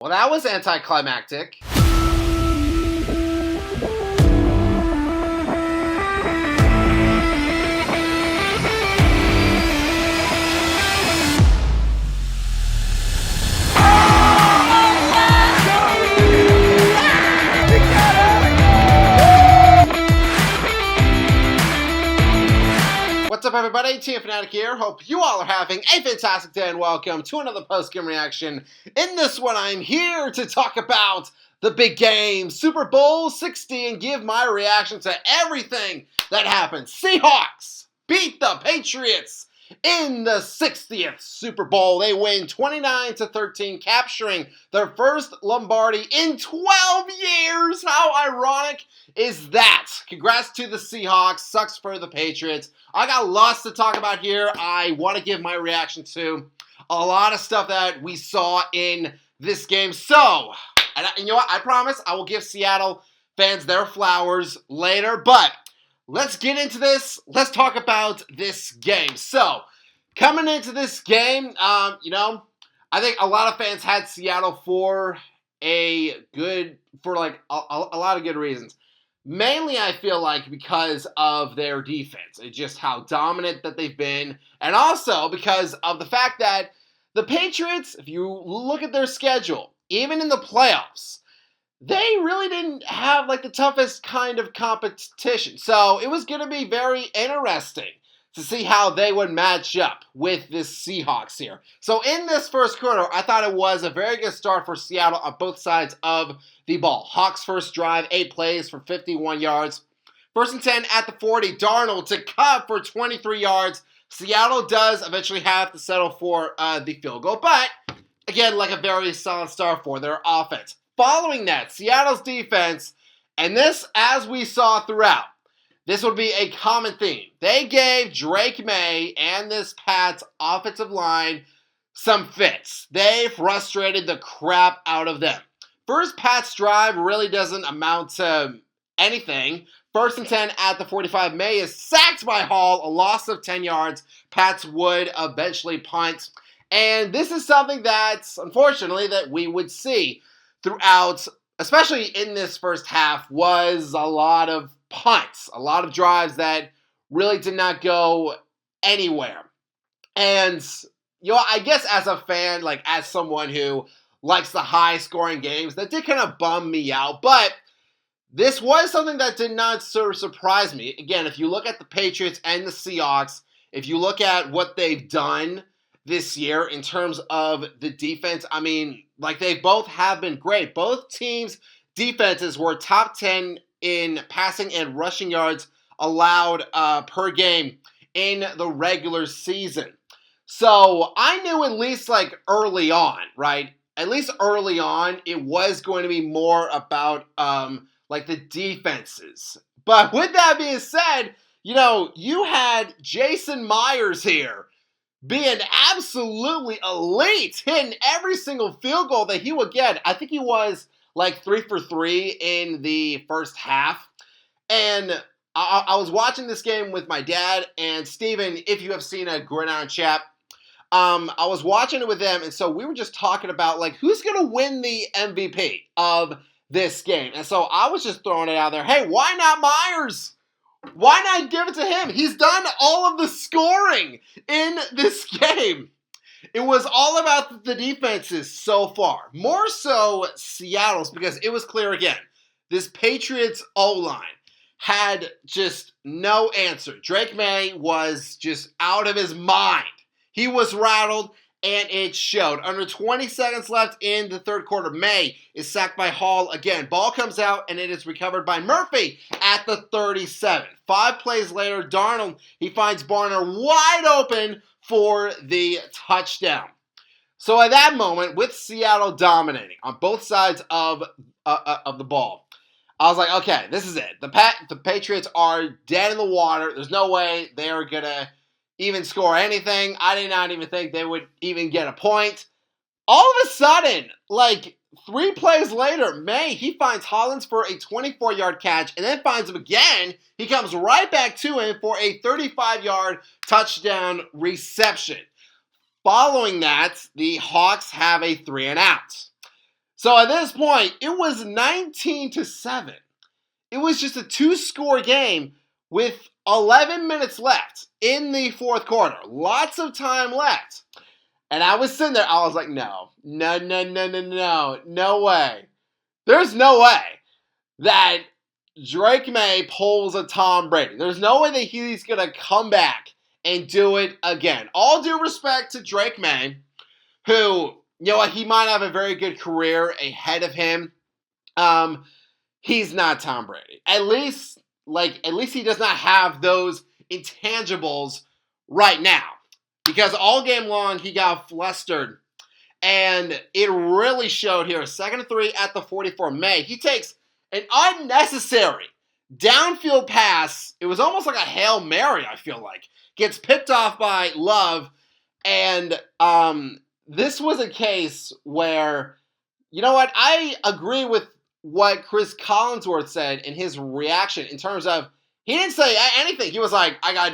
Well, that was anticlimactic. What's up, everybody? Team Fanatic here. Hope you all are having a fantastic day and welcome to another post-game reaction. In this one, I'm here to talk about the big game, Super Bowl 60, and give my reaction to everything that happened. Seahawks beat the Patriots in the 60th Super Bowl. They win 29-13, capturing their first Lombardi in 12 years. How ironic is that? Congrats to the Seahawks. Sucks for the Patriots. I got lots to talk about here. I want to give my reaction to a lot of stuff that we saw in this game. So, and you know what? I promise I will give Seattle fans their flowers later. But let's get into this. Let's talk about this game. So, coming into this game, I think a lot of fans had Seattle for a lot of good reasons. Mainly, I feel like because of their defense and just how dominant that they've been, and also because of the fact that the Patriots, if you look at their schedule, even in the playoffs, they really didn't have like the toughest kind of competition. So it was going to be very interesting to see how they would match up with this Seahawks here. So in this first quarter, I thought it was a very good start for Seattle on both sides of the ball. Hawks first drive, 8 plays for 51 yards. First and 10 at the 40, Darnold to cut for 23 yards. Seattle does eventually have to settle for the field goal, but again, like a very solid start for their offense. Following that, Seattle's defense, and this, as we saw throughout, this would be a common theme. They gave Drake May and this Pats offensive line some fits. They frustrated the crap out of them. First Pats drive really doesn't amount to anything. First and 10 at the 45. May is sacked by Hall, a loss of 10 yards. Pats would eventually punt. And this is something that's, unfortunately, that we would see throughout, especially in this first half, was a lot of punts, a lot of drives that really did not go anywhere. And, I guess as a fan, like as someone who likes the high-scoring games, that did kind of bum me out. But this was something that did not sort of surprise me. Again, if you look at the Patriots and the Seahawks, if you look at what they've done this year in terms of the defense, I mean, like they both have been great. Both teams' defenses were top 10 in passing and rushing yards allowed per game in the regular season. So I knew at least like early on, right? At least early on, it was going to be more about like the defenses. But with that being said, you had Jason Myers here being absolutely elite, hitting every single field goal that he would get. I think he was like 3 for 3 in the first half. And I was watching this game with my dad and Steven, if you have seen a Gridiron chat. I was watching it with them, and so we were just talking about like who's going to win the MVP of this game. And so I was just throwing it out there. Hey, why not Myers? Why not give it to him? He's done all of the scoring in this game. It was all about the defenses so far. More so Seattle's, because it was clear again. This Patriots O-line had just no answer. Drake May was just out of his mind. He was rattled, and it showed. Under 20 seconds left in the third quarter, May is sacked by Hall again. Ball comes out, and it is recovered by Murphy at the 37. 5 plays later, Darnold, he finds Barner wide open for the touchdown. So at that moment, with Seattle dominating on both sides of the ball, I was like, okay, this is it. The Patriots are dead in the water. There's no way they are going to even score anything. I did not even think they would even get a point. All of a sudden, like 3 plays later, May, he finds Hollins for a 24-yard catch and then finds him again. He comes right back to him for a 35-yard touchdown reception. Following that, the Hawks have a 3-and-out. So at this point, it was 19-7. It was just a two-score game with 11 minutes left in the fourth quarter. Lots of time left. And I was sitting there, I was like, no way. There's no way that Drake May pulls a Tom Brady. There's no way that he's going to come back and do it again. All due respect to Drake May, who, you know what, he might have a very good career ahead of him. He's not Tom Brady. At least he does not have those intangibles right now. Because all game long, he got flustered. And it really showed here. 2nd and 3 at the 44. May, he takes an unnecessary downfield pass. It was almost like a Hail Mary, I feel like. Gets picked off by Love. And this was a case where, you know what, I agree with what Chris Collinsworth said in his reaction in terms of, he didn't say anything. He was like, I got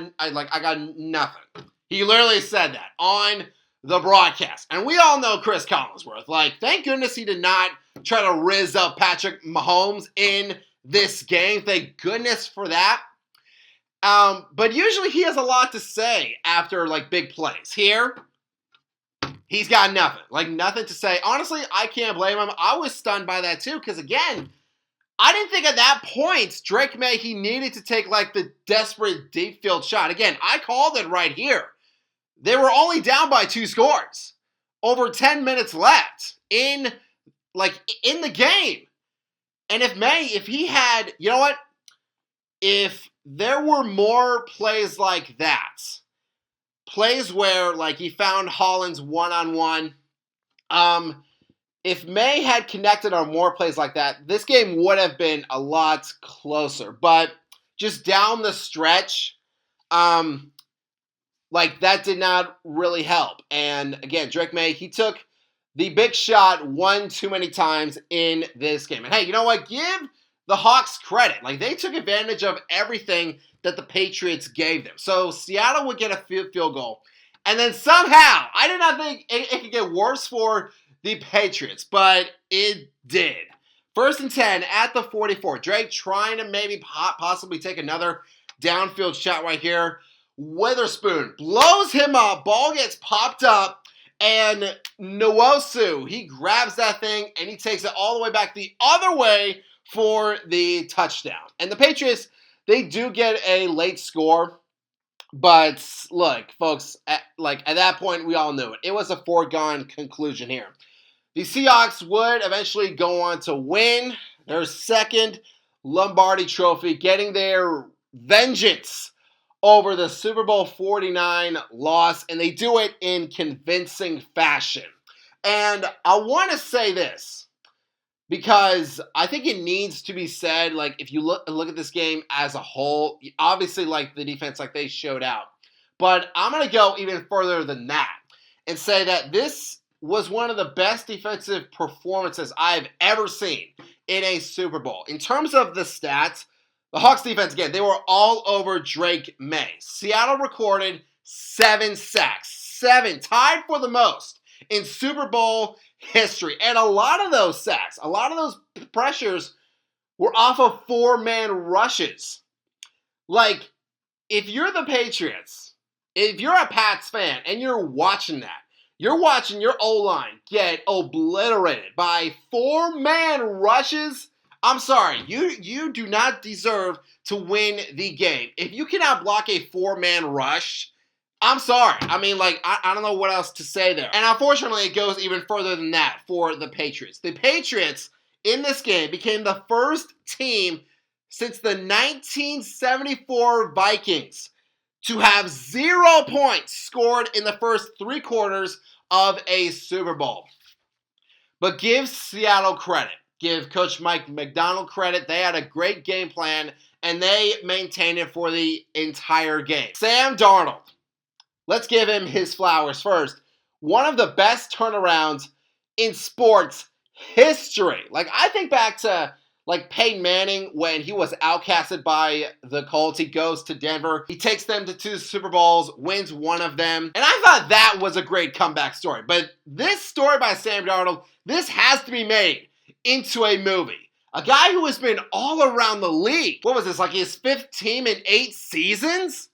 nothing. He literally said that on the broadcast. And we all know Chris Collinsworth. Like, thank goodness he did not try to rizz up Patrick Mahomes in this game. Thank goodness for that. But usually he has a lot to say after, like, big plays. Here, he's got nothing. Like, nothing to say. Honestly, I can't blame him. I was stunned by that, too, because, again, I didn't think at that point, Drake May, he needed to take, like, the desperate deep field shot. Again, I called it right here. They were only down by 2 scores. Over 10 minutes left in the game. And if he had, you know what? If there were more plays like that, plays where, like, he found Hollins one-on-one, if May had connected on more plays like that, this game would have been a lot closer. But just down the stretch, that did not really help. And again, Drake May, he took the big shot one too many times in this game. And hey, you know what? Give the Hawks credit. Like, they took advantage of everything that the Patriots gave them. So Seattle would get a field goal. And then somehow, I did not think it could get worse for the Patriots, but it did. 1st and 10 at the 44. Drake trying to maybe possibly take another downfield shot right here. Witherspoon blows him up. Ball gets popped up. And Nwosu, he grabs that thing and he takes it all the way back the other way for the touchdown. And the Patriots, they do get a late score. But look, folks, at that point, we all knew it. It was a foregone conclusion here. The Seahawks would eventually go on to win their 2nd Lombardi Trophy, getting their vengeance over the Super Bowl 49 loss, and they do it in convincing fashion. And I want to say this, because I think it needs to be said, like, if you look at this game as a whole, obviously, like, the defense, like, they showed out. But I'm going to go even further than that and say that this was one of the best defensive performances I've ever seen in a Super Bowl. In terms of the stats, the Hawks defense, again, they were all over Drake May. Seattle recorded 7 sacks. 7, tied for the most in Super Bowl history. And a lot of those sacks, a lot of those pressures were off of 4-man rushes. Like, if you're the Patriots, if you're a Pats fan and you're watching that, you're watching your O-line get obliterated by 4-man rushes. I'm sorry, you do not deserve to win the game. If you cannot block a 4-man rush, I'm sorry. I mean, like, I don't know what else to say there. And unfortunately, it goes even further than that for the Patriots. The Patriots, in this game, became the first team since the 1974 Vikings to have 0 points scored in the first 3 quarters of a Super Bowl. But give Seattle credit. Give Coach Mike McDonald credit. They had a great game plan, and they maintained it for the entire game. Sam Darnold, let's give him his flowers first. One of the best turnarounds in sports history. Like, I think back to, Like Peyton Manning, when he was outcasted by the Colts, he goes to Denver. He takes them to 2 Super Bowls, wins one of them. And I thought that was a great comeback story. But this story by Sam Darnold, this has to be made into a movie. A guy who has been all around the league. What was this, like his 5th team in 8 seasons?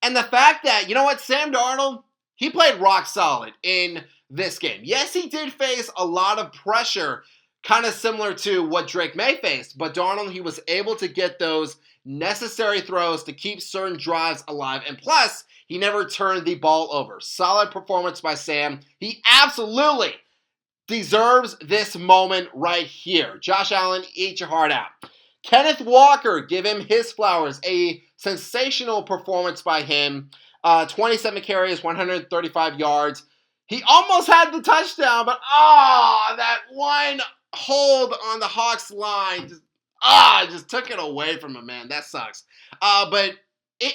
And the fact that, you know what, Sam Darnold, he played rock solid in this game. Yes, he did face a lot of pressure, kind of similar to what Drake May faced, but Darnold, he was able to get those necessary throws to keep certain drives alive, and plus, he never turned the ball over. Solid performance by Sam. He absolutely deserves this moment right here. Josh Allen, eat your heart out. Kenneth Walker, give him his flowers. A sensational performance by him. 27 carries, 135 yards. He almost had the touchdown, but that one hold on the Hawks line just took it away from him, man. That sucks. But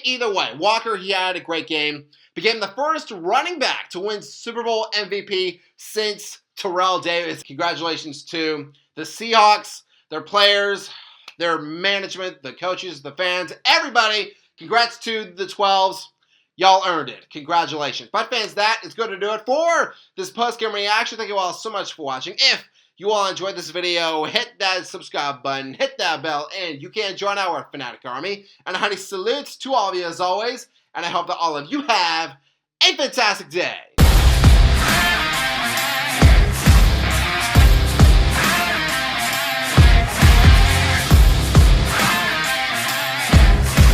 either way, Walker, he had a great game. Became the first running back to win Super Bowl MVP since Terrell Davis. Congratulations to the Seahawks, their players, their management, the coaches, the fans, everybody. Congrats to the 12s. Y'all earned it. Congratulations. But fans, that is going to do it for this post-game reaction. Thank you all so much for watching. If you all enjoyed this video, hit that subscribe button, hit that bell, and you can join our Fanatic Army. And a hearty salute to all of you as always. And I hope that all of you have a fantastic day.